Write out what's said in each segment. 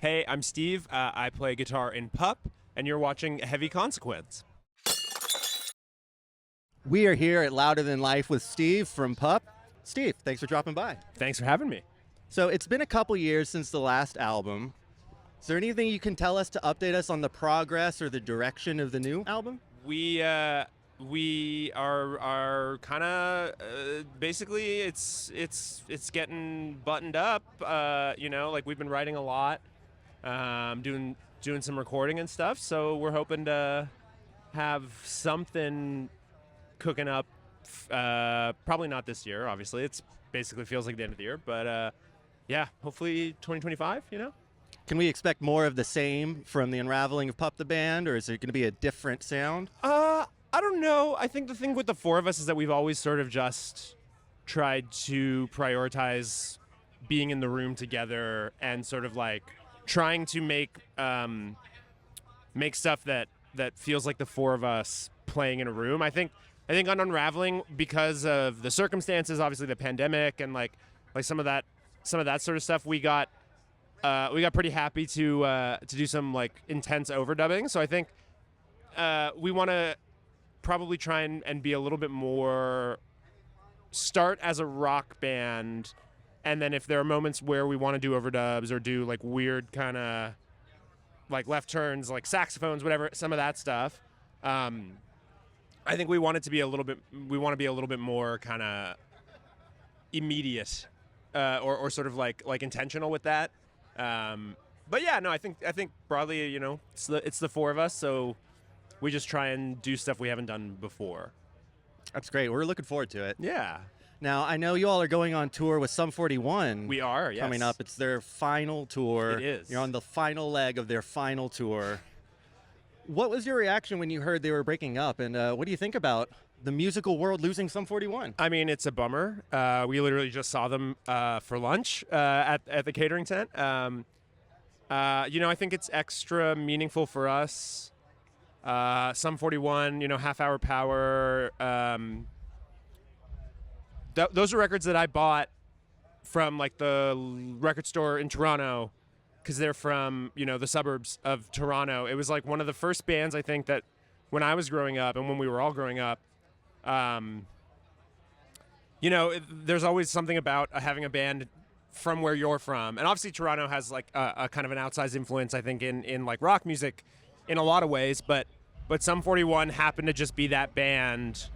Hey, I'm Steve. I play guitar in PUP, and you're watching Heavy Consequence. We are here at Louder Than Life with Steve from PUP. Steve, thanks for dropping by. Thanks for having me. So it's been a couple years since the last album. Is there anything you can tell us to update us on the progress or the direction of the new album? We are kind of basically it's getting buttoned up. Like we've been writing a lot, doing some recording and stuff. So we're hoping to have something cooking up. Probably not this year. Obviously, it's basically feels like the end of the year. But yeah, hopefully 2025. Can we expect more of the same from the Unraveling of PUPTheBand, or is it going to be a different sound? I don't know. I think the thing with the four of us is that we've always sort of just tried to prioritize being in the room together and sort of like trying to make stuff that feels like the four of us playing in a room. I think on Unraveling, because of the circumstances, obviously the pandemic and like some of that sort of stuff, we got pretty happy to do some like intense overdubbing. So I think we want to probably try and be a little bit more start as a rock band, and then if there are moments where we want to do overdubs or do like weird kind of like left turns, like saxophones, whatever, some of that stuff. I think we want it to be a little bit. We want to be a little bit more kind of immediate, or sort of like intentional with that. But yeah, no, I think broadly, it's the four of us, so we just try and do stuff we haven't done before. That's great. We're looking forward to it. Yeah. Now, I know you all are going on tour with Sum 41. We are, yes. Coming up. It's their final tour. It is. You're on the final leg of their final tour. What was your reaction when you heard they were breaking up, and what do you think about the musical world losing Sum 41? I mean, it's a bummer. We literally just saw them for lunch at the catering tent. I think it's extra meaningful for us. Sum 41, Half Hour Power. Those are records that I bought from like the record store in Toronto, because they're from the suburbs of Toronto. It was like one of the first bands I think that when I was growing up and when we were all growing up. There's always something about having a band from where you're from, and obviously Toronto has like a kind of an outsized influence, I think, in like rock music in a lot of ways, but Sum 41 happened to just be that band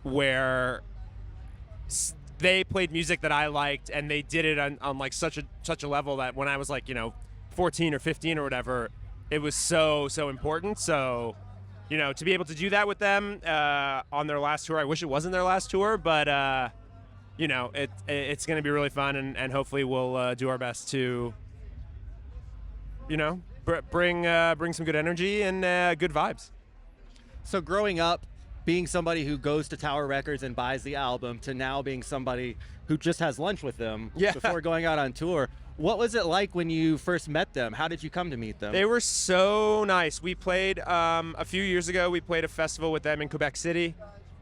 where they played music that I liked, and they did it on like such a level that when I was like 14 or 15 or whatever, it was so important. So to be able to do that with them on their last tour, I wish it wasn't their last tour, but it's going to be really fun, and hopefully we'll do our best to bring some good energy and good vibes. So growing up, being somebody who goes to Tower Records and buys the album, to now being somebody who just has lunch with them before going out on tour, what was it like when you first met them? How did you come to meet them? They were so nice. We played a few years ago. We played a festival with them in Quebec City,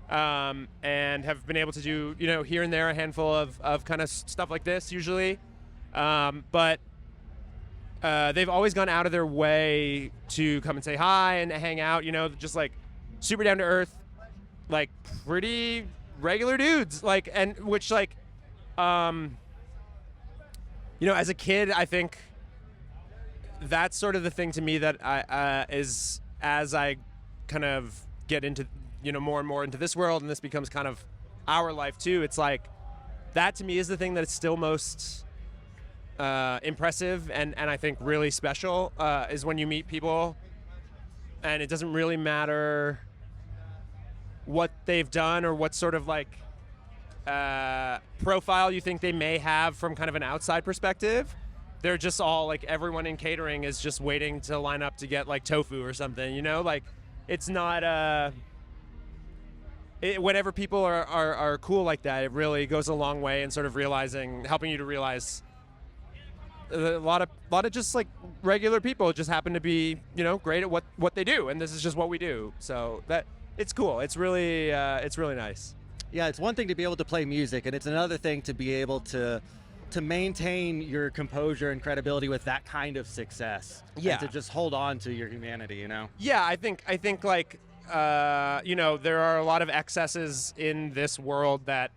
and have been able to do here and there a handful of kind of stuff like this usually, but they've always gone out of their way to come and say hi and hang out. Just like super down to earth, like pretty regular dudes. Like, and which like, as a kid, I think that's sort of the thing to me that I is as I kind of get into more and more into this world, and this becomes kind of our life too. It's like that to me is the thing that is still most impressive and I think really special is when you meet people, and it doesn't really matter what they've done or what sort of like profile you think they may have from kind of an outside perspective. They're just all like, everyone in catering is just waiting to line up to get like tofu or something, like it's not whenever people are cool like that, it really goes a long way in sort of helping you to realize a lot of just like regular people just happen to be great at what they do, and this is just what we do. So that it's cool. It's really nice. Yeah, it's one thing to be able to play music, and it's another thing to be able to to maintain your composure and credibility with that kind of success. Yeah. And to just hold on to your humanity, you know? Yeah, I think like, there are a lot of excesses in this world that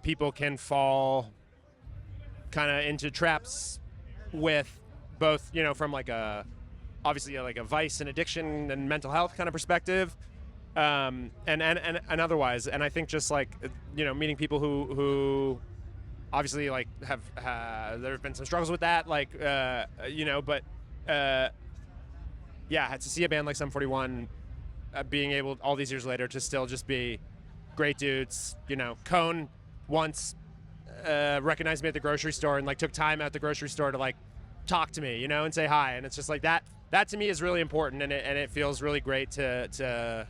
people can fall kind of into traps with, both, from like obviously like a vice and addiction and mental health kind of perspective, and otherwise. And I think just like, meeting people who obviously like have there have been some struggles with that, like, but yeah, to see a band like Sum 41 being able all these years later to still just be great dudes. Cone once recognized me at the grocery store and like took time at the grocery store to like talk to me, and say hi. And it's just like that to me is really important, and it feels really great to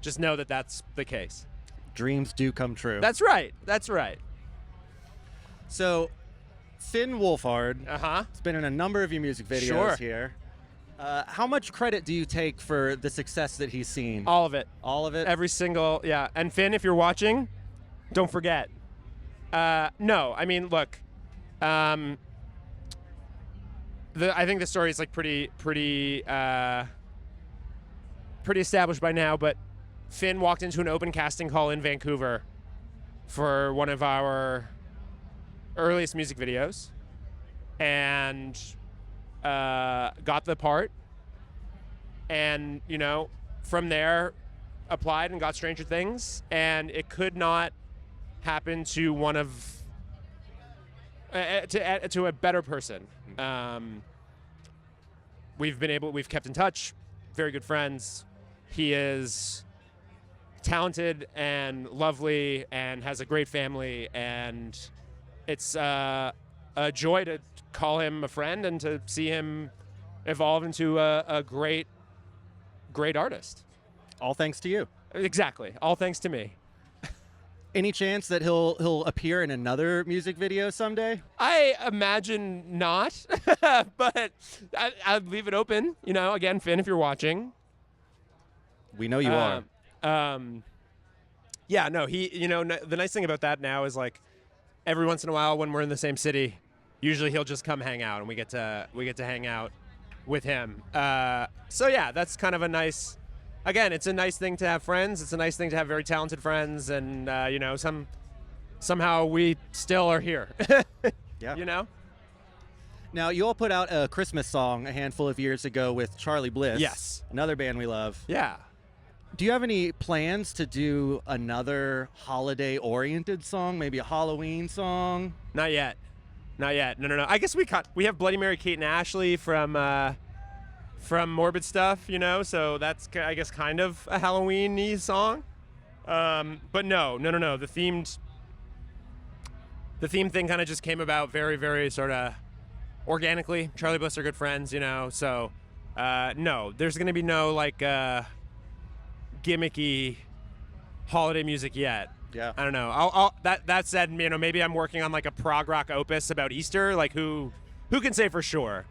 just know that that's the case. Dreams do come true. That's right. So, Finn Wolfhard Uh-huh. has been in a number of your music videos Sure. here. How much credit do you take for the success that he's seen? All of it. All of it? Every single, yeah. And Finn, if you're watching, don't forget. No, I mean, look, I think the story is like pretty established by now, but Finn walked into an open casting call in Vancouver for one of our earliest music videos and got the part, and from there applied and got Stranger Things, and it could not happen to one of to a better person. We've kept in touch, very good friends. He is talented and lovely and has a great family, and it's a joy to call him a friend and to see him evolve into a great artist. All thanks to you. Exactly. All thanks to me. Any chance that he'll appear in another music video someday? I imagine not, but I'd leave it open. Again, Finn, if you're watching. We know you are. Yeah, no, the nice thing about that now is like every once in a while when we're in the same city, usually he'll just come hang out and we get to hang out with him. So yeah, that's kind of a nice, again, it's a nice thing to have friends. It's a nice thing to have very talented friends, and somehow we still are here. Yeah. Now, you all put out a Christmas song a handful of years ago with Charlie Bliss. Yes. Another band we love. Yeah. Do you have any plans to do another holiday-oriented song, maybe a Halloween song? Not yet. No. I guess we have Bloody Mary, Kate, and Ashley from Morbid Stuff, so that's, I guess, kind of a Halloween-y song. But no. The theme thing kind of just came about very, very sort of organically. Charlie Bliss are good friends, so no, there's going to be no like gimmicky holiday music yet. Yeah. I don't know. I'll that said, maybe I'm working on like a prog rock opus about Easter. Like who can say for sure?